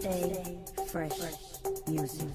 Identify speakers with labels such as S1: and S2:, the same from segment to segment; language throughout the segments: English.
S1: Stay fresh music.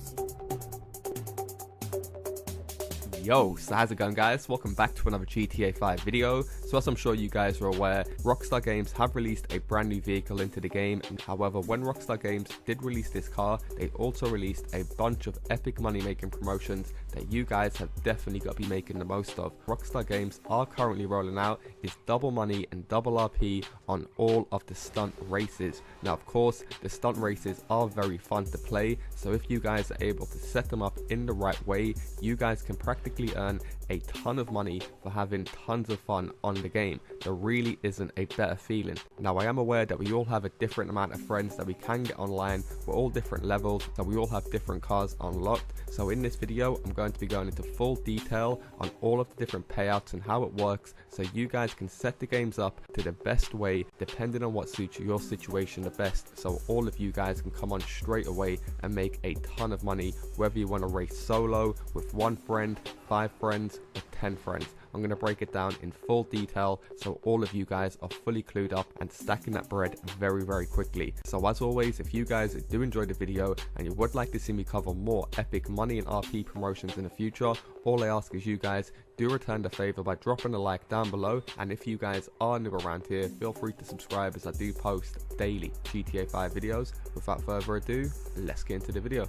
S2: Yo, so how's it going, guys? Welcome back to another GTA 5 video. So as I'm sure you guys are aware, Rockstar Games have released a brand new vehicle into the game. However, when Rockstar Games did release this car, they also released a bunch of epic money making promotions that you guys have definitely got to be making the most of. Rockstar Games are currently rolling out is double money and double RP on all of the stunt races. Now of course, the stunt races are very fun to play, so if you guys are able to set them up in the right way, you guys can practically earn a ton of money for having tons of fun on the game. There really isn't a better feeling. Now I am aware that we all have a different amount of friends that we can get online. We're all different levels, that we all have different cars unlocked. So in this video, I'm going to be going into full detail on all of the different payouts and how it works, so you guys can set the games up to the best way depending on what suits your situation the best, so all of you guys can come on straight away and make a ton of money, whether you want to race solo, with one friend, 5 friends, or 10 friends. I'm going to break it down in full detail so all of you guys are fully clued up and stacking that bread very quickly. So as always, if you guys do enjoy the video and you would like to see me cover more epic money and RP promotions in the future, all I ask is you guys do return the favor by dropping a like down below, and if you guys are new around here, feel free to subscribe as I do post daily GTA 5 videos. Without further ado, let's get into the video.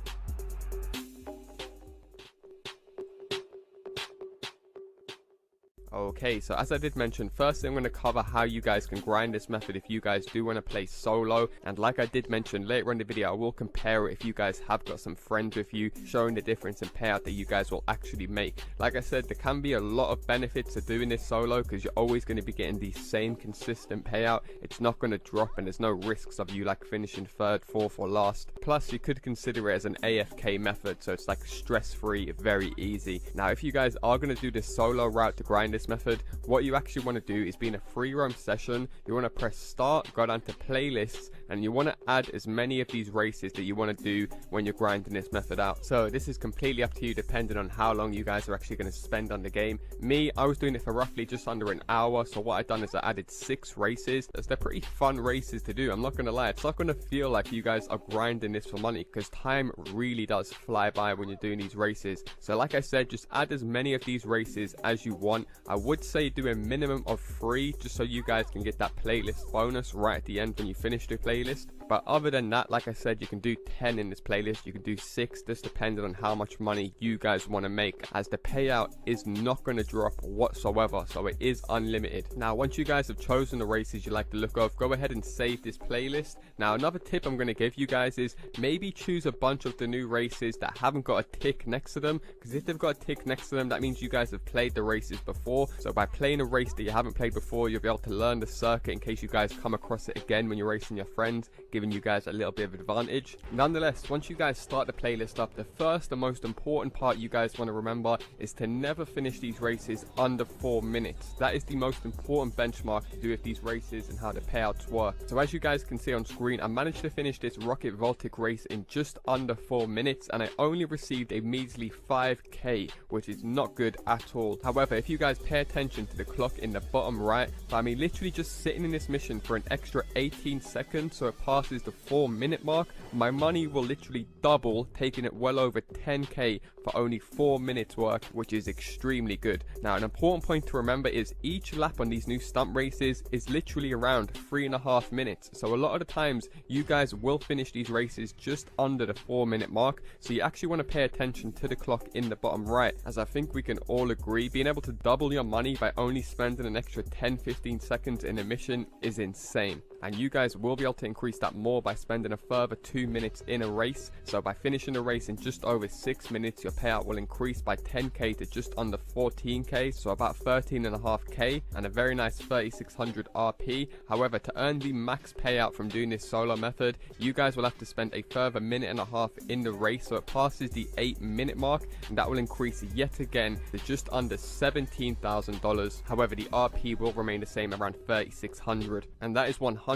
S2: Okay, so as I did mention, firstly I'm going to cover how you guys can grind this method if you guys do want to play solo, and like I did mention later in the video, I will compare it if you guys have got some friends with you, showing the difference in payout that you guys will actually make. Like I said, there can be a lot of benefits to doing this solo because you're always going to be getting the same consistent payout. It's not going to drop and there's no risks of you like finishing 3rd, 4th or last. Plus you could consider it as an AFK method, so it's like stress-free, very easy. Now if you guys are going to do this solo route to grind this method, what you actually want to do is be in a free roam session. You want to press start, go down to playlists, and you want to add as many of these races that you want to do when you're grinding this method out. So this is completely up to you depending on how long you guys are actually going to spend on the game. Me, I was doing it for roughly just under an hour, so what I've done is I added 6 races. They're pretty fun races to do, I'm not going to lie. It's not going to feel like you guys are grinding this for money because time really does fly by when you're doing these races. So like I said, just add as many of these races as you want. I would say do a minimum of 3 just so you guys can get that playlist bonus right at the end when you finish the playlist. But other than that, like I said, you can do 10 in this playlist, you can do 6, just depending on how much money you guys want to make, as the payout is not going to drop whatsoever, so it is unlimited. Now once you guys have chosen the races you like the look of, go ahead and save this playlist. Now another tip I'm going to give you guys is maybe choose a bunch of the new races that haven't got a tick next to them, because if they've got a tick next to them, that means you guys have played the races before. So by playing a race that you haven't played before, you'll be able to learn the circuit in case you guys come across it again when you're racing your friends, giving you guys a little bit of advantage. Nonetheless, once you guys start the playlist up, the first and most important part you guys want to remember is to never finish these races under 4 minutes. That is the most important benchmark to do with these races and how the payouts work. So as you guys can see on screen, I managed to finish this Rocket Voltic race in just under 4 minutes, and I only received a measly 5k, which is not good at all. However, if you guys pay attention to the clock in the bottom right, I mean literally just sitting in this mission for an extra 18 seconds so it passes the 4-minute mark, my money will literally double, taking it well over 10k for only 4 minutes work, which is extremely good. Now an important point to remember is each lap on these new stunt races is literally around 3.5 minutes, so a lot of the times you guys will finish these races just under the 4-minute mark. So you actually want to pay attention to the clock in the bottom right, as I think we can all agree being able to double your money by only spending an extra 10-15 seconds in a mission is insane. And you guys will be able to increase that more by spending a further 2 minutes in a race. So by finishing the race in just over 6 minutes, your payout will increase by 10k to just under 14k, so about 13.5k, and a very nice 3600 RP. However, to earn the max payout from doing this solo method, you guys will have to spend a further 1.5 minutes in the race, so it passes the 8-minute mark, and that will increase yet again to just under $17,000. However, the RP will remain the same, around 3600, and that is 100%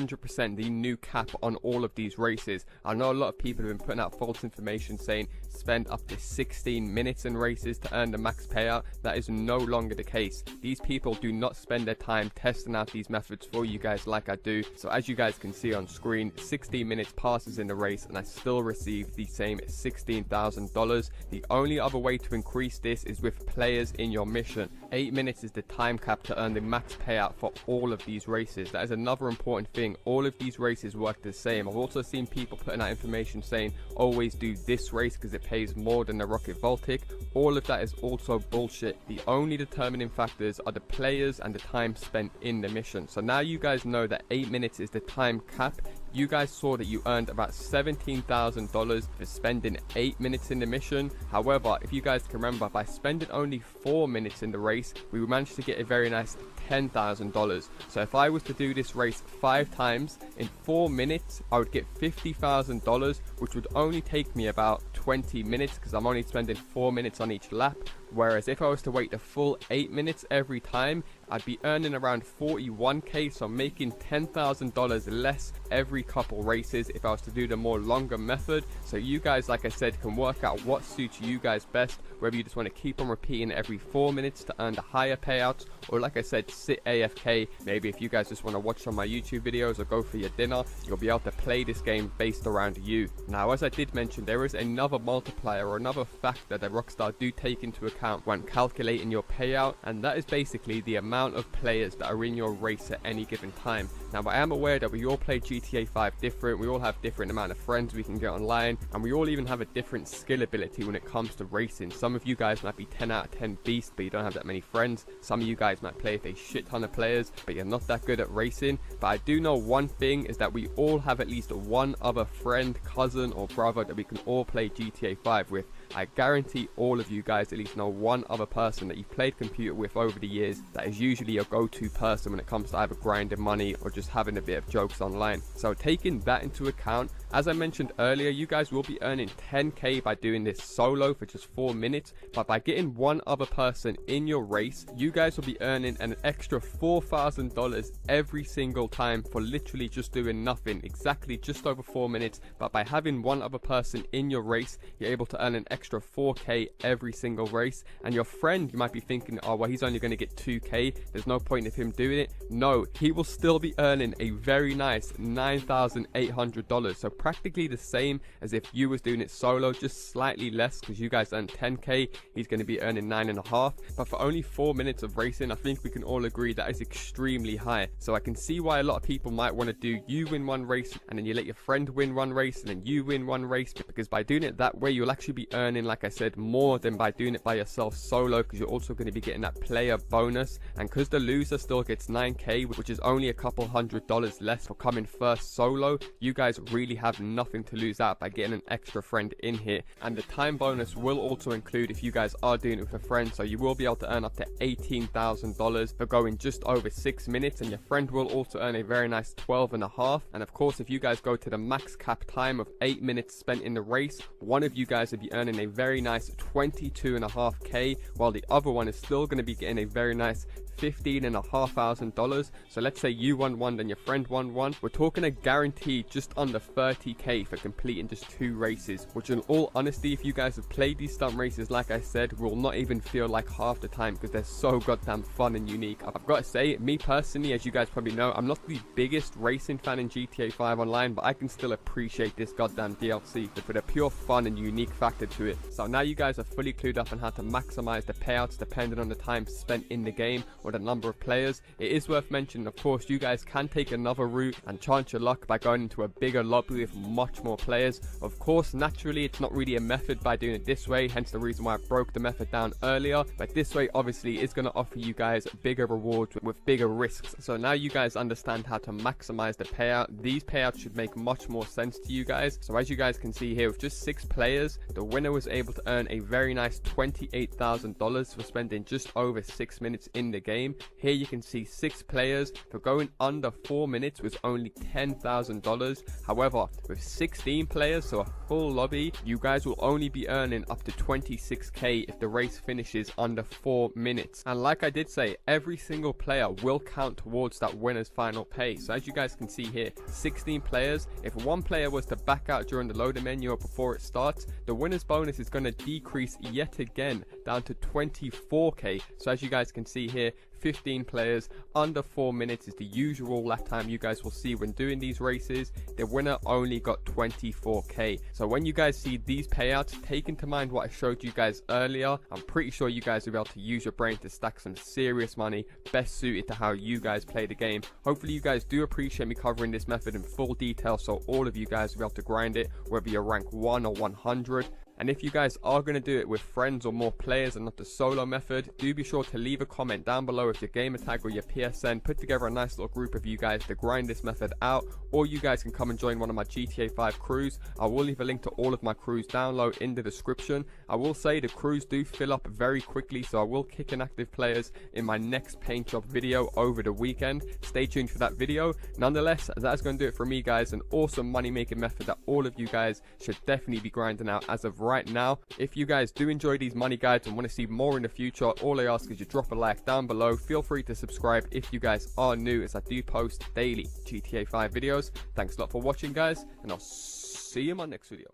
S2: the new cap on all of these races. I know a lot of people have been putting out false information saying spend up to 16 minutes in races to earn the max payout. That is no longer the case. These people do not spend their time testing out these methods for you guys like I do. So as you guys can see on screen, 16 minutes passes in the race and I still receive the same $16,000. The only other way to increase this is with players in your mission. 8 minutes is the time cap to earn the max payout for all of these races. That is another important thing. All of these races work the same. I've also seen people putting out information saying always do this race because it pays more than the Rocket Voltic. All of that is also bullshit. The only determining factors are the players and the time spent in the mission. So now you guys know that 8 minutes is the time cap. You guys saw that you earned about $17,000 for spending 8 minutes in the mission. However, if you guys can remember, by spending only 4 minutes in the race, we managed to get a very nice $10,000. So if I was to do this race 5 times in 4 minutes, I would get $50,000, which would only take me about 20 minutes because I'm only spending 4 minutes on each lap. Whereas if I was to wait the full 8 minutes every time, I'd be earning around 41k, so I'm making $10,000 less every couple races if I was to do the more longer method. So you guys, like I said, can work out what suits you guys best, whether you just want to keep on repeating every 4 minutes to earn the higher payouts, or like I said, sit AFK. Maybe if you guys just want to watch some of my YouTube videos or go for your dinner, you'll be able to play this game based around you. Now, as I did mention, there is another multiplier or another factor that Rockstar do take into account when calculating your payout, and that is basically the amount of players that are in your race at any given time. Now, I am aware that we all play GTA 5 different, we all have different amount of friends we can get online, and we all even have a different skill ability when it comes to racing. Some of you guys might be 10 out of 10 beast, but you don't have that many friends. Some of you guys might play with a shit ton of players, but you're not that good at racing. But I do know one thing is that we all have at least one other friend, cousin, or brother that we can all play GTA 5 with. I guarantee all of you guys at least know one other person that you've played computer with over the years that is usually your go-to person when it comes to either grinding money or just having a bit of jokes online. So taking that into account, as I mentioned earlier, you guys will be earning 10k by doing this solo for just 4 minutes, but by getting one other person in your race, you guys will be earning an extra $4,000 every single time for literally just doing nothing, exactly just over 4 minutes. But by having one other person in your race, you're able to earn an extra 4k every single race. And your friend, you might be thinking, oh well, he's only going to get 2k, there's no point of him doing it. No, he will still be earning a very nice $9,800, so practically the same as if you was doing it solo, just slightly less because you guys earn 10k, he's going to be earning 9.5. But for only 4 minutes of racing, I think we can all agree that is extremely high. So I can see why a lot of people might want to do you win one race and then you let your friend win one race and then you win one race, because by doing it that way you'll actually be earning, like I said, more than by doing it by yourself solo, because you're also going to be getting that player bonus. And because the loser still gets 9k, which is only a couple $100 less for coming first solo, you guys really have nothing to lose out by getting an extra friend in here. And the time bonus will also include if you guys are doing it with a friend, so you will be able to earn up to $18,000 for going just over 6 minutes, and your friend will also earn a very nice 12.5. And of course, if you guys go to the max cap time of 8 minutes spent in the race, one of you guys will be earning a very nice 22.5k, while the other one is still going to be getting a very nice $15,500. So let's say you won one, then your friend won one. We're talking a guaranteed just under 30k for completing just 2 races, which in all honesty, if you guys have played these stunt races, like I said, will not even feel like half the time because they're so goddamn fun and unique. I've got to say, me personally, as you guys probably know, I'm not the biggest racing fan in GTA 5 Online, but I can still appreciate this goddamn DLC for the pure fun and unique factor to it. So now you guys are fully clued up on how to maximize the payouts depending on the time spent in the game or the number of players. It is worth mentioning, of course, you guys can take another route and chance your luck by going into a bigger lobby with much more players. Of course, naturally, it's not really a method by doing it this way, hence the reason why I broke the method down earlier. But this way, obviously, is going to offer you guys bigger rewards with bigger risks. So now you guys understand how to maximize the payout. These payouts should make much more sense to you guys. So as you guys can see here, with just 6 players, the winner was able to earn a very nice $28,000 for spending just over 6 minutes in the game. game. Here you can see 6 players. For going under 4 minutes was only $10,000. However, with 16 players, so a full lobby, you guys will only be earning up to 26k if the race finishes under 4 minutes. And like I did say, every single player will count towards that winner's final pay. So as you guys can see here, 16 players. If one player was to back out during the loader menu or before it starts, the winner's bonus is going to decrease yet again down to 24k. So as you guys can see here, 15 players, under 4 minutes is the usual lap time you guys will see when doing these races. The winner only got 24k. So when you guys see these payouts, take into mind what I showed you guys earlier. I'm pretty sure you guys will be able to use your brain to stack some serious money, best suited to how you guys play the game. Hopefully you guys do appreciate me covering this method in full detail, so all of you guys will be able to grind it, whether you're rank 1 or 100. And if you guys are going to do it with friends or more players and not the solo method, do be sure to leave a comment down below with your gamer tag or your PSN. Put together a nice little group of you guys to grind this method out, or you guys can come and join one of my GTA 5 crews. I will leave a link to all of my crews down low in the description. I will say the crews do fill up very quickly, so I will kick inactive players in my next paint job video over the weekend. Stay tuned for that video. Nonetheless, that's going to do it for me, guys. An awesome money making method that all of you guys should definitely be grinding out as of right now. If you guys do enjoy these money guides and want to see more in the future, all I ask is you drop a like down below. Feel free to subscribe if you guys are new, as I do post daily GTA 5 videos. Thanks a lot for watching, guys, and I'll see you in my next video.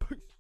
S2: Peace.